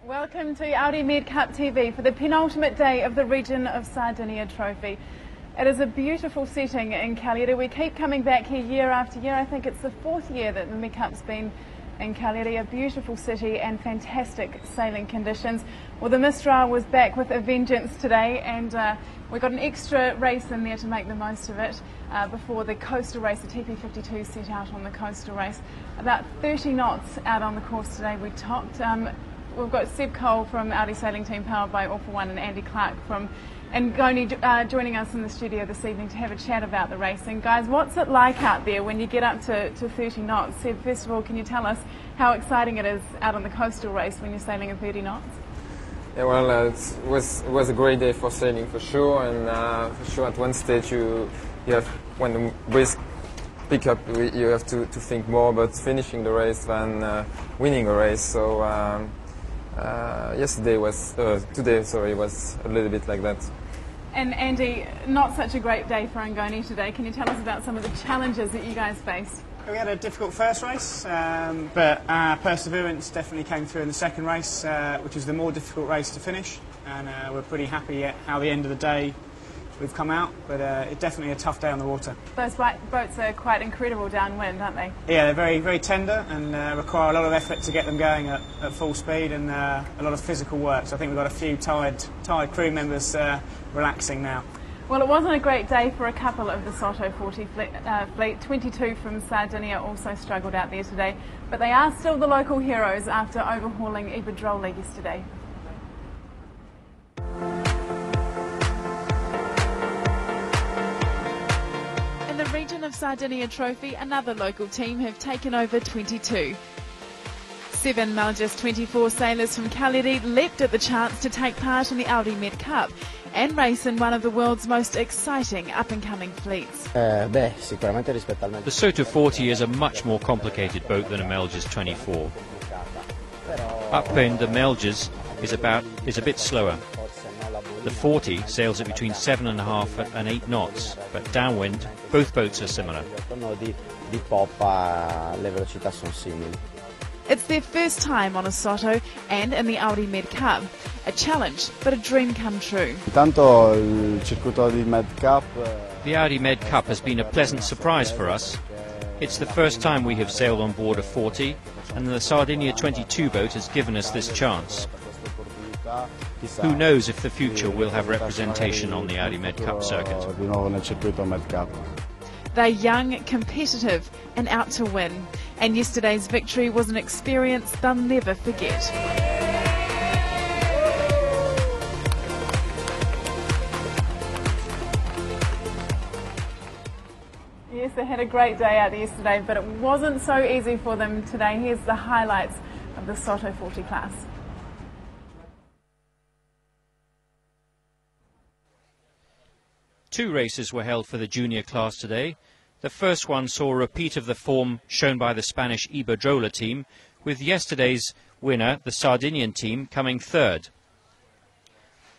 Welcome to Audi Med Cup TV for the penultimate day of the Region of Sardinia Trophy. It is a beautiful setting in Cagliari. We keep coming back here year after year. I think it's the fourth year that the Med Cup's been in Cagliari. A beautiful city and fantastic sailing conditions. Well, the Mistral was back with a vengeance today, and we got an extra race in there to make the most of it before the coastal race. The TP52 set out on the coastal race. About 30 knots out on the course today. We topped. We've got Seb Cole from Audi Sailing Team, powered by ALL4One, and Andy Clark from Ngoni joining us in the studio this evening to have a chat about the racing. Guys, what's it like out there when you get up to 30 knots? Seb, first of all, can you tell us how exciting it is out on the coastal race when you're sailing at 30 knots? Yeah, well, it was a great day for sailing for sure, and for sure at one stage you have, when the breeze pick up, you have to think more about finishing the race than winning a race. So. Today was a little bit like that. And Andy, not such a great day for Ngoni today. Can you tell us about some of the challenges that you guys faced? We had a difficult first race, but our perseverance definitely came through in the second race, which was the more difficult race to finish. And we're pretty happy at how the end of the day we've come out, but it's definitely a tough day on the water. Those boats are quite incredible downwind, aren't they? Yeah, they're very, very tender and require a lot of effort to get them going at full speed, and a lot of physical work. So I think we've got a few tired crew members relaxing now. Well, it wasn't a great day for a couple of the Soto 40 fleet. 22 from Sardinia also struggled out there today, but they are still the local heroes after overhauling Iberdrola yesterday. In the Region of Sardinia Trophy, another local team have taken over 22. 7 Malgis 24 sailors from Cagliari leapt at the chance to take part in the Audi Med Cup and race in one of the world's most exciting up-and-coming fleets. The Soto 40 is a much more complicated boat than a Malgis 24. Upwind, the Malgis is a bit slower. The 40 sails at between 7.5 and 8 knots, but downwind, both boats are similar. It's their first time on a Soto and in the Audi Med Cup. A challenge, but a dream come true. The Audi Med Cup has been a pleasant surprise for us. It's the first time we have sailed on board a 40, and the Sardinia 22 boat has given us this chance. Who knows if the future will have representation on the Audi Med Cup circuit. They're young, competitive and out to win. And yesterday's victory was an experience they'll never forget. Yes, they had a great day out yesterday, but it wasn't so easy for them today. Here's the highlights of the Soto 40 class. Two races were held for the junior class today. The first one saw a repeat of the form shown by the Spanish Iberdrola team, with yesterday's winner, the Sardinian team, coming third.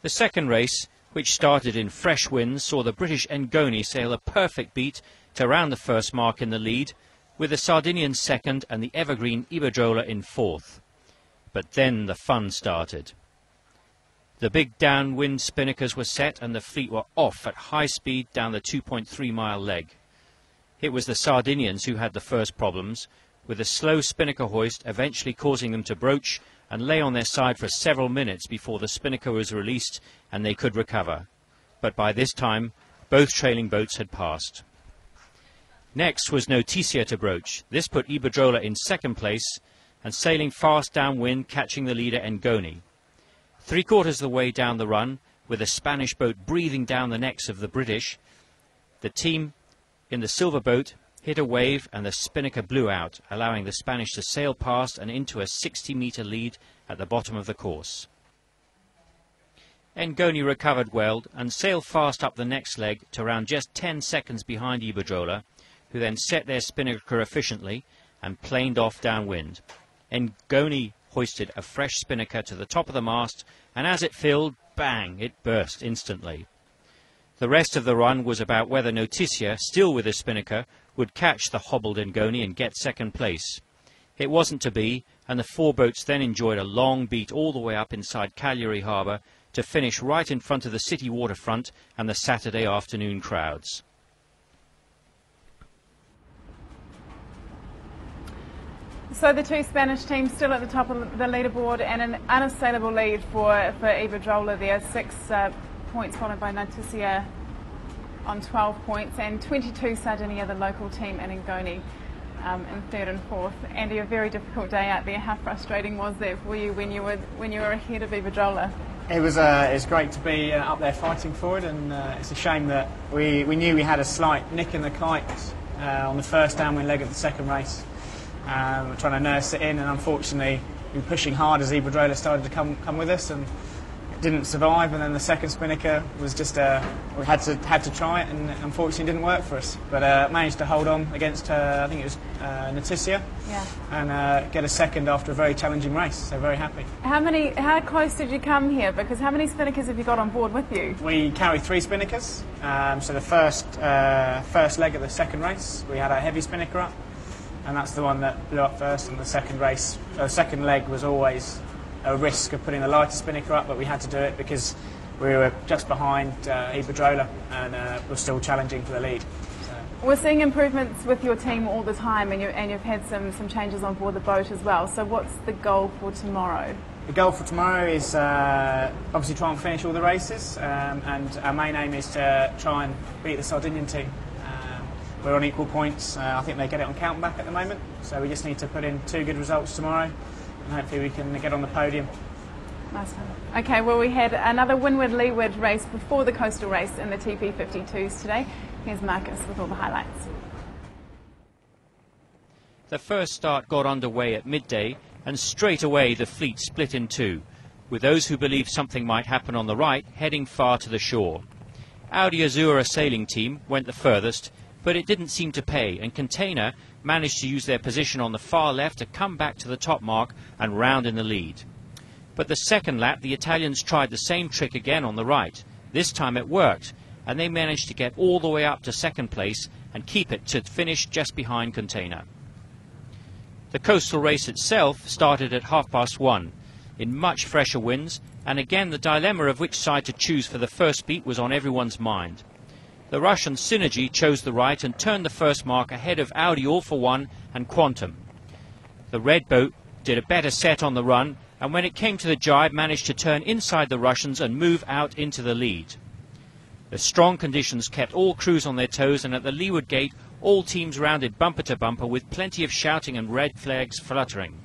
The second race, which started in fresh winds, saw the British Ngoni sail a perfect beat to round the first mark in the lead, with the Sardinian second and the evergreen Iberdrola in fourth. But then the fun started. The big downwind spinnakers were set and the fleet were off at high speed down the 2.3-mile leg. It was the Sardinians who had the first problems, with a slow spinnaker hoist eventually causing them to broach and lay on their side for several minutes before the spinnaker was released and they could recover. But by this time, both trailing boats had passed. Next was Noticia to broach. This put Iberdrola in second place and sailing fast downwind, catching the leader Ngoni. 3/4 of the way down the run, with a Spanish boat breathing down the necks of the British, the team in the silver boat hit a wave and the spinnaker blew out, allowing the Spanish to sail past and into a 60-metre lead at the bottom of the course. Ngoni recovered well and sailed fast up the next leg to around just 10 seconds behind Iberdrola, who then set their spinnaker efficiently and planed off downwind. Ngoni hoisted a fresh spinnaker to the top of the mast, and as it filled, bang, it burst instantly. The rest of the run was about whether Noticia, still with a spinnaker, would catch the hobbled Ngoni and get second place. It wasn't to be, and the four boats then enjoyed a long beat all the way up inside Cagliari harbour to finish right in front of the city waterfront and the Saturday afternoon crowds. So the two Spanish teams still at the top of the leaderboard, and an unassailable lead for Iberdrola there, 6 points, followed by Noticia on 12 points, and 22 Sardinia, the local team, and Ngoni in third and fourth. Andy, a very difficult day out there. How frustrating was that for you when you were ahead of Iberdrola? It was great to be up there fighting for it, and it's a shame that we knew we had a slight nick in the kite on the first downwind leg of the second race. We're trying to nurse it in, and unfortunately we were pushing hard as Iberdrola started to come with us, and it didn't survive. And then the second spinnaker was just we had to try it, and unfortunately it didn't work for us. But managed to hold on against I think it was Noticia, yeah, and get a second after a very challenging race. So very happy. How close did you come here? Because how many spinnakers have you got on board with you? We carry 3 spinnakers. So the first leg of the second race, we had a heavy spinnaker up, and that's the one that blew up first. And the second leg was always a risk of putting the lighter spinnaker up, but we had to do it because we were just behind Iberdrola, and we're still challenging for the lead. So. We're seeing improvements with your team all the time, and you've had some changes on board the boat as well. So what's the goal for tomorrow? The goal for tomorrow is obviously try and finish all the races, and our main aim is to try and beat the Sardinian team. We're on equal points. I think they get it on count back at the moment, so we just need to put in 2 good results tomorrow, and hopefully we can get on the podium. Nice one. Okay, well, we had another windward-leeward race before the coastal race in the TP52s today. Here's Marcus with all the highlights. The first start got underway at midday, and straight away the fleet split in two, with those who believed something might happen on the right heading far to the shore. Audi Sailing Team went the furthest, but it didn't seem to pay, and Container managed to use their position on the far left to come back to the top mark and round in the lead. But the second lap, the Italians tried the same trick again on the right. This time it worked, and they managed to get all the way up to second place and keep it to finish just behind Container. The coastal race itself started at 1:30 in much fresher winds, and again the dilemma of which side to choose for the first beat was on everyone's mind. The Russian Synergy chose the right and turned the first mark ahead of Audi ALL4One and Quantum. The red boat did a better set on the run, and when it came to the jibe managed to turn inside the Russians and move out into the lead. The strong conditions kept all crews on their toes, and at the leeward gate all teams rounded bumper to bumper with plenty of shouting and red flags fluttering.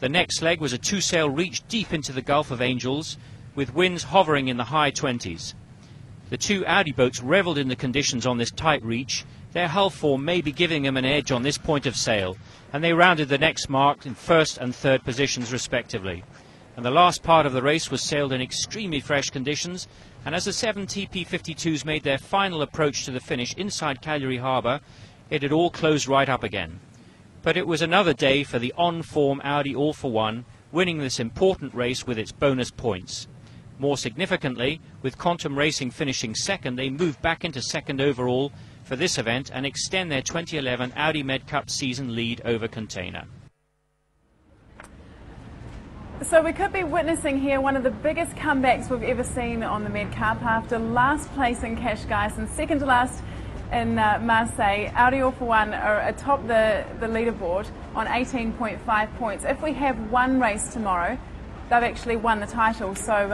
The next leg was a 2-sail reach deep into the Gulf of Angels, with winds hovering in the high 20s. The two Audi boats revelled in the conditions on this tight reach. Their hull form may be giving them an edge on this point of sail, and they rounded the next mark in first and third positions respectively. And the last part of the race was sailed in extremely fresh conditions, and as the 7 TP52s made their final approach to the finish inside Cagliari harbour, it had all closed right up again. But it was another day for the on-form Audi ALL4One, winning this important race with its bonus points. More significantly, with Quantum Racing finishing second, they moved back into second overall for this event and extend their 2011 Audi Med Cup season lead over Container. So we could be witnessing here one of the biggest comebacks we've ever seen on the Med Cup. After last place in Cascais and second to last in Marseille, Audi ALL4One are atop the leaderboard on 18.5 points. If we have one race tomorrow, they've actually won the title, so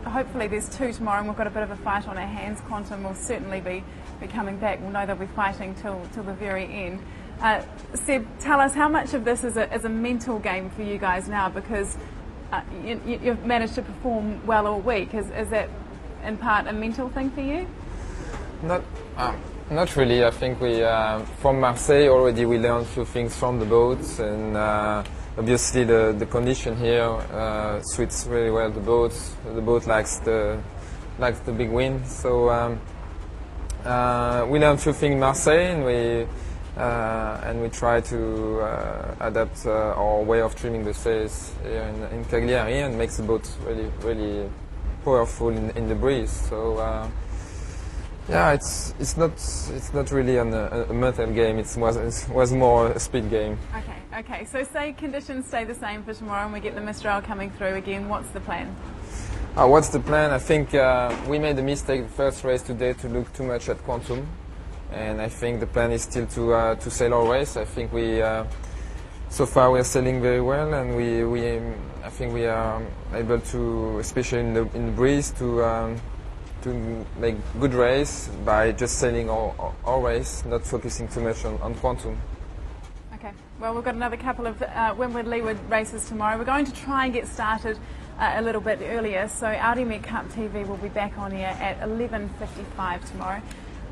hopefully there's 2 tomorrow and we've got a bit of a fight on our hands. Quantum will certainly be coming back. We'll know they'll be fighting till the very end. Seb, tell us how much of this is a mental game for you guys now, because you've managed to perform well all week. Is that in part a mental thing for you? Not. Not really. I think we from Marseille already we learned a few things from the boats, and obviously the condition here suits really well the boat. The boat likes the big wind, so we learned a few things in Marseille, and we try to adapt our way of trimming the sails here in Cagliari, and makes the boat really powerful in the breeze. So. Yeah, it's not really a mental game. It was more a speed game. Okay. So say conditions stay the same for tomorrow, and we get the Mistral coming through again. What's the plan? What's the plan? I think we made the mistake the first race today to look too much at quantum, and I think the plan is still to sail our race. I think so far we are sailing very well, and I think we are able to, especially in the breeze, to make good race by just sailing our race, not focusing too much on quantum. Okay, well, we've got another couple of windward-leeward races tomorrow. We're going to try and get started a little bit earlier, so Audi Med Cup TV will be back on air at 11:55 tomorrow.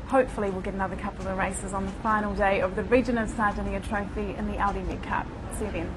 Hopefully we'll get another couple of races on the final day of the Region of Sardinia Trophy in the Audi Med Cup. See you then.